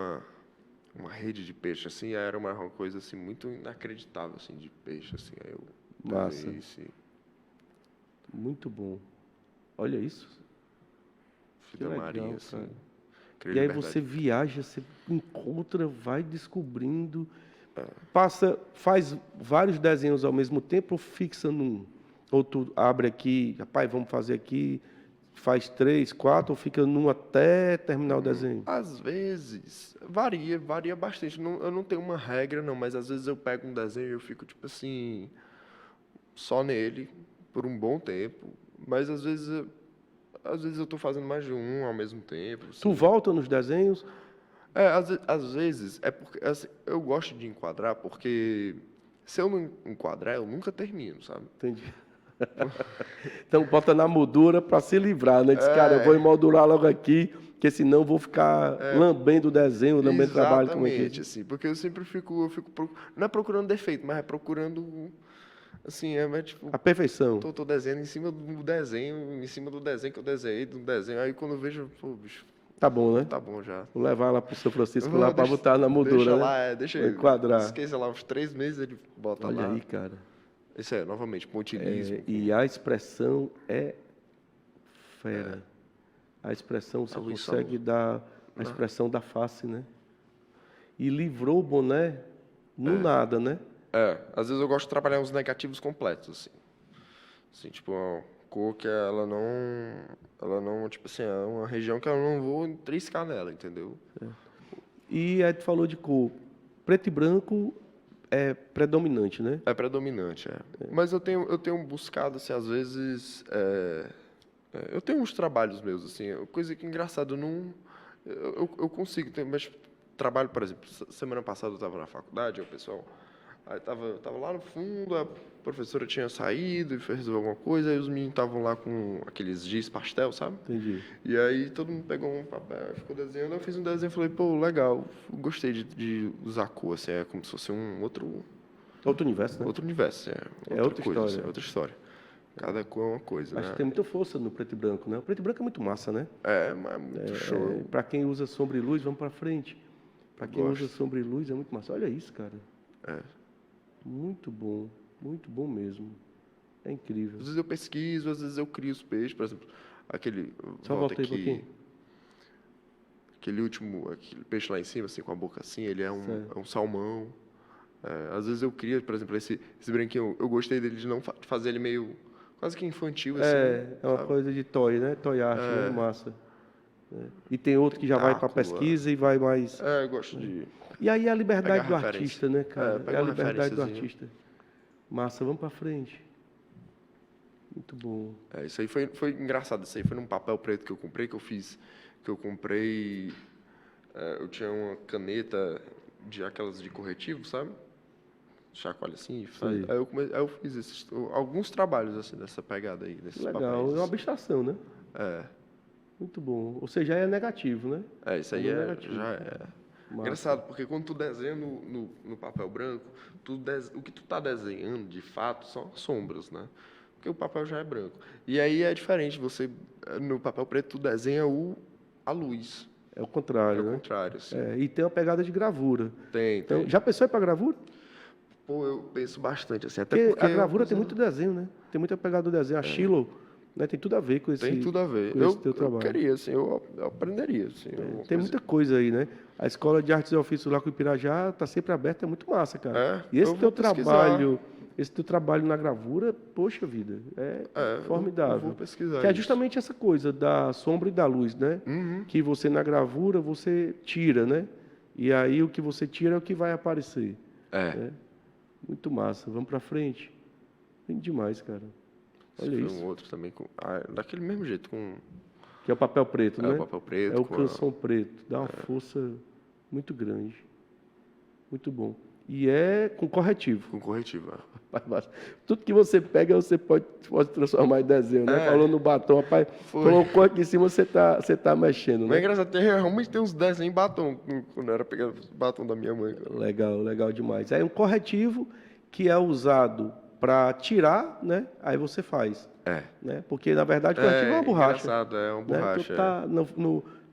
uma rede de peixe, assim, aí era uma coisa, assim, muito inacreditável, assim, de peixe, assim, aí eu... Massa. Muito bom. Olha isso. Vida marinha, assim. E aí você viaja, você encontra, vai descobrindo, faz vários desenhos ao mesmo tempo ou fixa num? Ou tu abre aqui, rapaz, vamos fazer aqui, faz 3, 4, ou fica num até terminar o desenho? Às vezes, varia bastante. Eu não tenho uma regra, não, mas às vezes eu pego um desenho e eu fico, tipo assim, só nele, por um bom tempo. Mas às vezes eu estou fazendo mais de um ao mesmo tempo. Assim. Tu volta nos desenhos? Às vezes, é porque assim, eu gosto de enquadrar, porque se eu não enquadrar, eu nunca termino, sabe? Entendi. Então bota na moldura para se livrar, né? Diz, cara, eu vou É, emoldurar logo aqui, porque senão eu vou ficar lambendo o desenho, lambendo o trabalho, como é que é exatamente, isso? assim, porque eu sempre não é procurando defeito, mas é procurando, assim, é tipo, A perfeição. tô desenhando em cima do desenho que eu desenhei, do desenho, aí quando eu vejo, pô, bicho, Tá bom, né? tá bom já. Vou levar lá pro seu Francisco lá Vou, para deixa, botar na deixa moldura, lá, né? deixa, Vou enquadrar. esqueça lá, uns 3 meses ele bota Olha lá. aí, cara. Isso é, novamente, pontilismo. E a expressão é fera. A expressão, você Luiz consegue dar a expressão da face, né? E livrou o boné no nada, né? Às vezes eu gosto de trabalhar uns negativos completos, assim. Assim, tipo, uma cor que ela não, tipo assim, é uma região que eu não vou triscar nela, entendeu? E aí tu falou de cor. Preto e branco é predominante, né? É predominante, é. Mas eu tenho buscado, assim, às vezes, eu tenho uns trabalhos meus, assim, coisa que é engraçado, eu consigo ter, mas trabalho, por exemplo, semana passada eu estava na faculdade, o pessoal, aí tava lá no fundo, a professora tinha saído e foi resolver alguma coisa, aí os meninos estavam lá com aqueles giz pastel, sabe? Entendi. E aí todo mundo pegou um papel e ficou desenhando, eu fiz um desenho e falei, pô, legal, gostei de usar cor, assim, é como se fosse um outro Universo, né? universo, outra coisa, história. assim, é outra história. Cada cor é uma coisa, Acho que né? tem muita força no preto e branco, né? O preto e branco é muito massa, né? Mas é muito show. Para quem usa sombra e luz, vamos para frente. Para quem Gosto. usa sombra e luz, é muito massa. Olha isso, cara. É. Muito bom mesmo. É incrível. Às vezes eu pesquiso, às vezes eu crio os peixes, por exemplo, aquele. Só volta aí um pouquinho. Aquele peixe lá em cima, assim, com a boca assim, ele é Certo. um salmão. Às vezes eu crio, por exemplo, esse branquinho, eu gostei dele de não fazer ele meio quase que infantil, assim. É uma sabe? coisa de toy, né? Toy art, né? Massa. E tem outro que já vai para Tentáculo, pesquisa e vai mais. Eu gosto de. E aí a liberdade Pegar do referência. artista, né, cara? Pega É a uma liberdade do referenciazinha. artista. Massa, vamos para frente. Muito bom. Isso aí foi engraçado. Isso aí foi num papel preto que eu comprei, eu tinha uma caneta aquelas de corretivo, sabe? Chacoalha assim e faz. Sei. Aí eu fiz alguns trabalhos assim dessa pegada aí, desses Legal. papéis. É uma abstração, né? É. Muito bom. Ou seja, é negativo, né? Isso aí Negativo. já é. Massa. Engraçado, porque quando tu desenha no papel branco, o que tu tá desenhando, de fato, são as sombras, né? Porque o papel já é branco. E aí é diferente, no papel preto, tu desenha a luz. É o contrário, É o né? contrário, assim. E tem uma pegada de gravura. Tem. Então, já pensou em ir para gravura? Pô, eu penso bastante, assim, até Porque a gravura eu- tem muito desenho, né? Tem muita pegada do desenho. A Shilo, né? Tem tudo a ver com esse, Tem tudo a ver. com esse teu Eu trabalho. queria, assim, eu aprenderia, assim. Tem muita coisa aí, né? A Escola de Artes e Ofícios lá com o Pirajá está sempre aberta, é muito massa, cara. E esse eu vou esse teu trabalho na gravura, poxa vida, é formidável. Eu vou pesquisar Que é isso. justamente essa coisa da sombra e da luz, né? Que você na gravura você tira, né? E aí o que você tira é o que vai aparecer. né? Muito massa. Vamos para frente. Lindo demais, cara. Olha Esse foi isso. um outro também, daquele mesmo jeito, Que é o papel preto, né? o papel preto. É o com canção preto. Dá uma força muito grande. Muito bom. E é com corretivo. com corretivo. Rapaz, tudo que você pega, você pode transformar em desenho, né? Falou no batom, rapaz, colocou aqui em cima, você tá mexendo, Mas é né? engraçado, realmente tem uns desenhos em batom, quando eu era pegar batom da minha mãe. Cara. Legal, legal demais. Aí um corretivo que é usado para tirar, né? Aí você faz. Né? Porque, na verdade, o corretivo é uma borracha. Engraçado, é uma Né? borracha. Tu tá,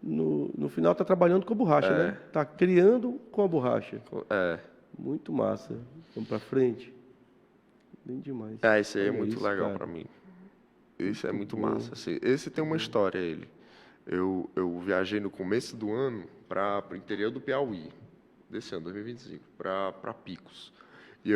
no final tá trabalhando com a borracha, né? Tá criando com a borracha. Muito massa. Vamos para frente. Bem demais. Esse aí é Olha muito isso, legal cara. pra mim. Esse é muito massa. Esse tem uma história, ele. Eu viajei no começo do ano para o interior do Piauí, desse ano, 2025, para Picos. E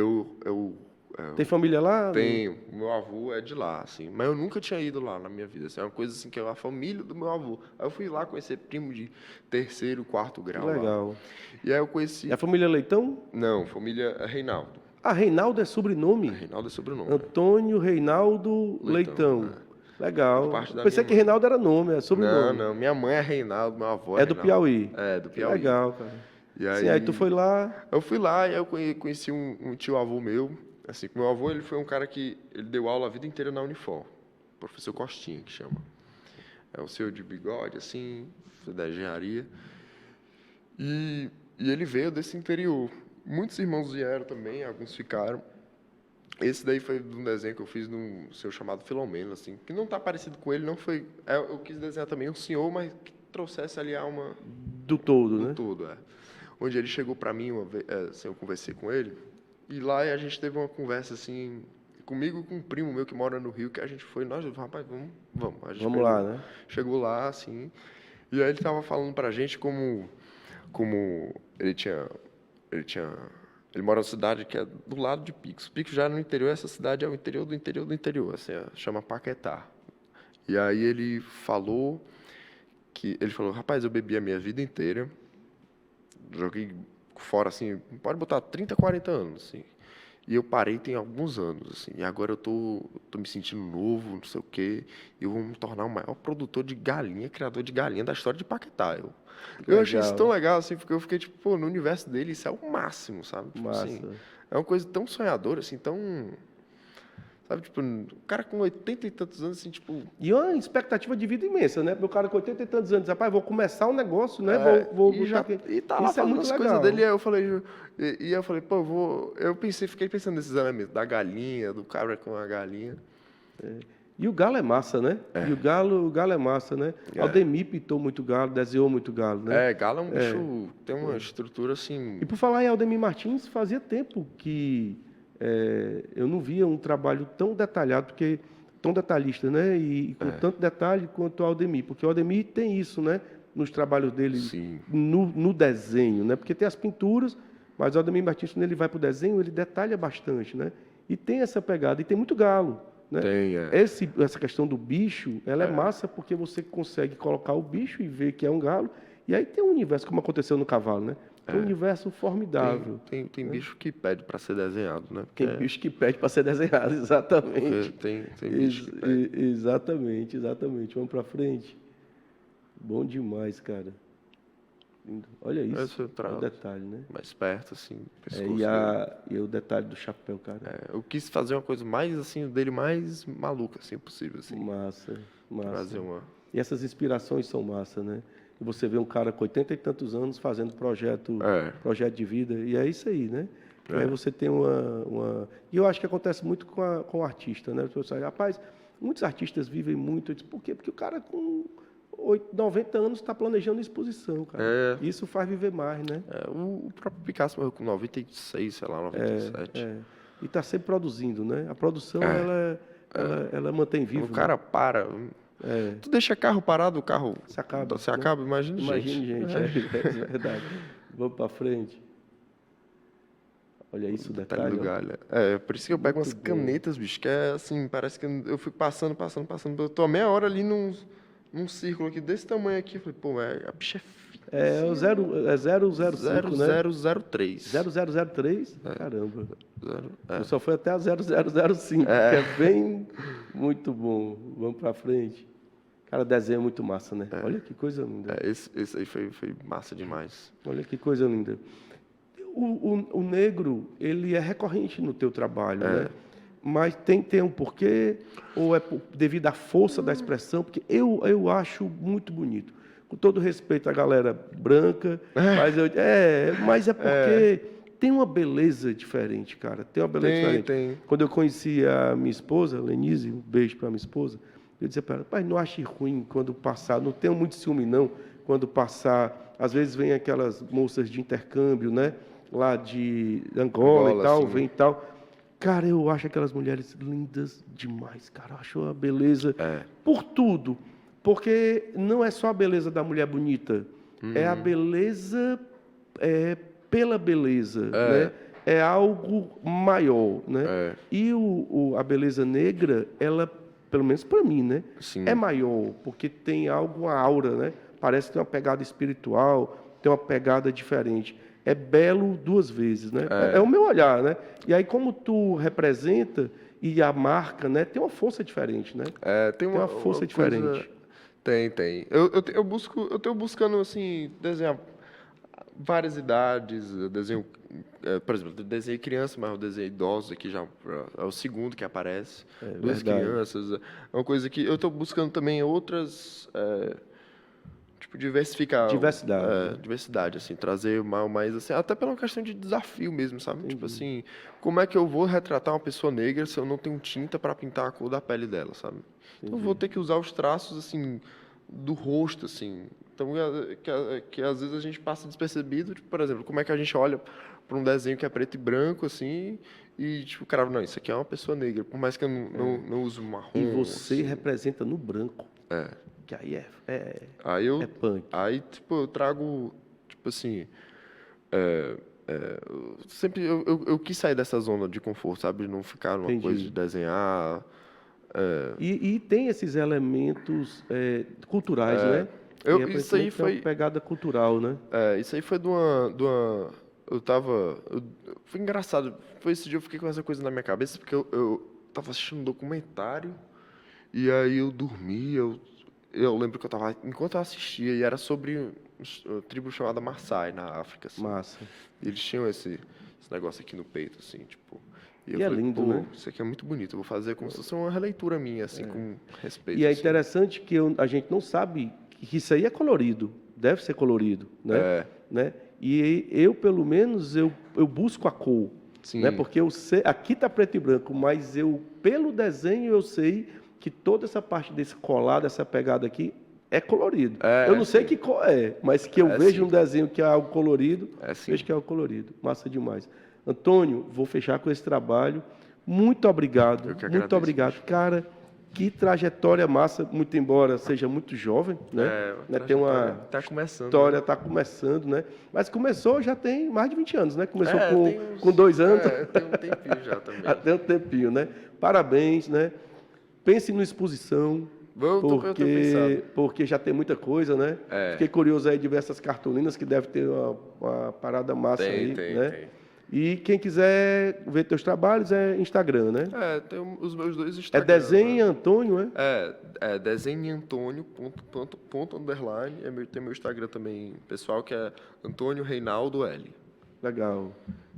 Tem família lá? tenho, meu avô é de lá, assim, mas eu nunca tinha ido lá na minha vida. Assim, é uma coisa assim que é a família do meu avô. Aí eu fui lá conhecer primo de 3º, 4º grau. Legal. Lá. E aí eu conheci. É a família Leitão? Não, família Reinaldo. Ah, Reinaldo é sobrenome? Reinaldo é sobrenome. Antônio Reinaldo Leitão. Legal. Por parte da Pensei minha que mãe. Reinaldo era nome, é Não, sobrenome. não. Minha mãe é Reinaldo, meu avô É do Reinaldo. Piauí. É, do Que Piauí. legal, cara. E Sim, aí tu foi lá. Eu fui lá e eu conheci um tio-avô meu. Assim, meu avô, ele foi um cara que ele deu aula a vida inteira na Unifor. Professor Costinha, que chama. É um senhor de bigode, assim, da engenharia. E ele veio desse interior. Muitos irmãos vieram também, alguns ficaram. Esse daí foi de um desenho que eu fiz num senhor chamado Filomeno, assim, que não está parecido com ele, não foi... eu quis desenhar também um senhor, mas que trouxesse ali a alma Do todo, do né? todo, Onde ele chegou para mim uma vez, assim, eu conversei com ele, e lá a gente teve uma conversa, assim, comigo e com um primo meu que mora no Rio, que a gente foi, nós, rapaz, vamos. A gente Vamos lá, né? chegou lá, assim, e aí ele estava falando pra gente como ele mora numa cidade que é do lado de Picos. Picos já é no interior, essa cidade é o interior do interior do interior, assim, chama Paquetá. E aí ele falou, rapaz, eu bebi a minha vida inteira, joguei fora, assim, pode botar 30, 40 anos, assim. E eu parei tem alguns anos, assim, e agora eu tô me sentindo novo, não sei o quê, e eu vou me tornar o maior produtor de galinha, criador de galinha da história de Paquetá. Eu achei isso tão legal, assim, porque eu fiquei, tipo, pô, no universo dele isso é o máximo, sabe? Tipo Massa. assim, é uma coisa tão sonhadora, assim, tão... Sabe, tipo, o cara com 80 e tantos anos, assim, tipo... E uma expectativa de vida imensa, né? Meu cara com 80 e tantos anos, rapaz, vou começar um negócio, né? Vou e botar aqui. e tá lá Isso é fazendo muito as legal. coisas dele, e eu falei, pô, fiquei pensando nesses elementos, da galinha, do cabra com a galinha. E o galo é massa, né? E o galo é massa, né? Aldemir pintou muito galo, desenhou muito galo, né? Galo é um bicho, tem uma estrutura, assim... E por falar em Aldemir Martins, fazia tempo que eu não via um trabalho tão detalhado, tão detalhista, né? E com tanto detalhe quanto o Aldemir. Porque o Aldemir tem isso, né? Nos trabalhos dele, Sim. no desenho, né? Porque tem as pinturas, mas o Aldemir Martins, quando ele vai para o desenho, ele detalha bastante, né? E tem essa pegada, e tem muito galo. Né? Tem, Essa questão do bicho, ela é massa porque você consegue colocar o bicho e ver que é um galo, e aí tem um universo, como aconteceu no cavalo, né? Tem um universo formidável. Tem bicho que pede para ser desenhado, né? Tem bicho que pede para ser desenhado, exatamente. Tem bicho que pede. Exatamente. Vamos para frente. Bom demais, cara. Lindo. Olha isso, o detalhe, né? Mais perto, assim, e o detalhe do chapéu, cara. Eu quis fazer uma coisa mais, assim, dele mais maluca, assim, possível, assim. Massa. Trazer uma... E essas inspirações são massa, né? E você vê um cara com 80 e tantos anos fazendo projeto de vida, e é isso aí, né? E aí você tem uma... E eu acho que acontece muito com o artista, né? Você fala, rapaz, muitos artistas vivem muito. Eu disse, por quê? Porque o cara com 90 anos está planejando exposição, cara. Isso faz viver mais, né? O próprio Picasso morreu com 96, sei lá, 97. E está sempre produzindo, né? A produção, ela mantém vivo. O cara para... Tu deixa carro parado, o carro se acaba. Imagine gente. É verdade. Vamos para frente. Olha isso, o detalhe. Do galho. Por isso que eu pego umas canetas, bicho, que é assim, parece que eu fico passando. Eu tô meia hora ali num círculo aqui desse tamanho aqui. Eu falei, pô, a bicha é fina. É o 005, né? 0003. 0003? Caramba. Eu só fui até a 0005, que é bem muito bom. Vamos para frente. Cara, desenho é muito massa, né? Olha que coisa linda. Esse aí foi massa demais. Olha que coisa linda. O negro, ele é recorrente no teu trabalho, né? Mas tem um porquê? Ou é devido à força da expressão? Porque eu acho muito bonito. Com todo respeito à galera branca, mas é porque tem uma beleza diferente, cara. Tem uma beleza diferente. Tem. Quando eu conheci a minha esposa, Lenise, um beijo para minha esposa, eu dizia para ela, pai, não ache ruim quando passar, não tenho muito ciúme não, quando passar, às vezes vem aquelas moças de intercâmbio, né, lá de Angola e tal, vem e tal. Cara, eu acho aquelas mulheres lindas demais, cara. Eu acho a beleza por tudo. Porque não é só a beleza da mulher bonita, é a beleza pela beleza, né? É algo maior, né? E a beleza negra, ela, pelo menos para mim, né? Sim. É maior, porque tem uma aura, né? Parece que tem uma pegada espiritual, tem uma pegada diferente. É belo duas vezes, né? É o meu olhar, né? E aí, como tu representa, e a marca, né, tem uma força diferente, né? Tem uma força diferente. Tem. Eu tenho buscando, assim, desenhar várias idades. Eu desenho, por exemplo, eu desenhei criança, mas eu desenhei idosos aqui já. É o segundo que aparece. Duas verdade. crianças. É uma coisa que eu estou buscando também outras. Tipo, diversificar. Diversidade. Diversidade, assim, trazer mais, assim, até pela questão de desafio mesmo, sabe? Tipo assim, como é que eu vou retratar uma pessoa negra se eu não tenho tinta para pintar a cor da pele dela, sabe? Então eu vou ter que usar os traços, assim, do rosto, assim. Então, que às vezes a gente passa despercebido, tipo, por exemplo, como é que a gente olha para um desenho que é preto e branco, assim, e, tipo, o cara, não, isso aqui é uma pessoa negra, por mais que eu não use marrom. E você assim. representa no branco. Que aí Aí eu, é punk. Aí, tipo, eu trago, tipo assim, eu quis sair dessa zona de conforto, sabe? De não ficar numa Entendi. coisa de desenhar. E tem esses elementos culturais, né? Isso aí Aparentemente tem foi, uma pegada cultural, né? isso aí foi foi engraçado. Foi esse dia eu fiquei com essa coisa na minha cabeça, porque eu tava assistindo um documentário, e aí eu dormi, eu lembro que enquanto eu assistia, e era sobre uma tribo chamada Maasai, na África, assim. Massa. Eles tinham esse negócio aqui no peito, assim, tipo... eu E é falei, lindo, pô, né? isso aqui é muito bonito, eu vou fazer como se fosse uma releitura minha, assim, com respeito. E é assim. interessante que a gente não sabe que isso aí é colorido, deve ser colorido, né? Né? E eu, pelo menos, eu busco a cor, Sim. né? Porque eu sei, aqui está preto e branco, mas pelo desenho, eu sei que toda essa parte desse colar, dessa pegada aqui, é colorido. Eu não sei que cor mas que eu vejo um desenho que é algo colorido, vejo que é algo colorido. Massa demais. Antônio, vou fechar com esse trabalho. Muito obrigado. Eu que Muito agradeço, obrigado. bicho. Cara, que trajetória massa, muito embora seja muito jovem, né? Tem uma Tá começando. história, né? está começando, né? Mas começou já tem mais de 20 anos, né? Começou tem com 2 anos. tem um tempinho já também. Até um tempinho, né? Parabéns, né? Pense numa exposição, Eu tô pensando. porque já tem muita coisa, né? Fiquei curioso aí de ver essas cartolinas, que deve ter uma parada massa aí, né? Tem. E quem quiser ver teus trabalhos é Instagram, né? Tem os meus dois É Instagrams. desenho né? Antônio, é? Desenhoantônio, ponto, underline. Tem meu Instagram também, pessoal, que é Antônio Reinaldo L. Legal,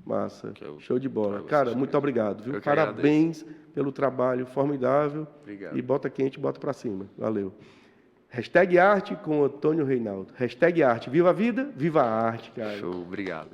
massa, Que eu show de bola. trago Cara, essas muito coisas. obrigado, viu? Eu que Parabéns pelo trabalho formidável. Obrigado. E bota quente, bota pra cima. Valeu. Hashtag arte com Antônio Reinaldo. Hashtag arte. Viva a vida, viva a arte, cara. Show, obrigado.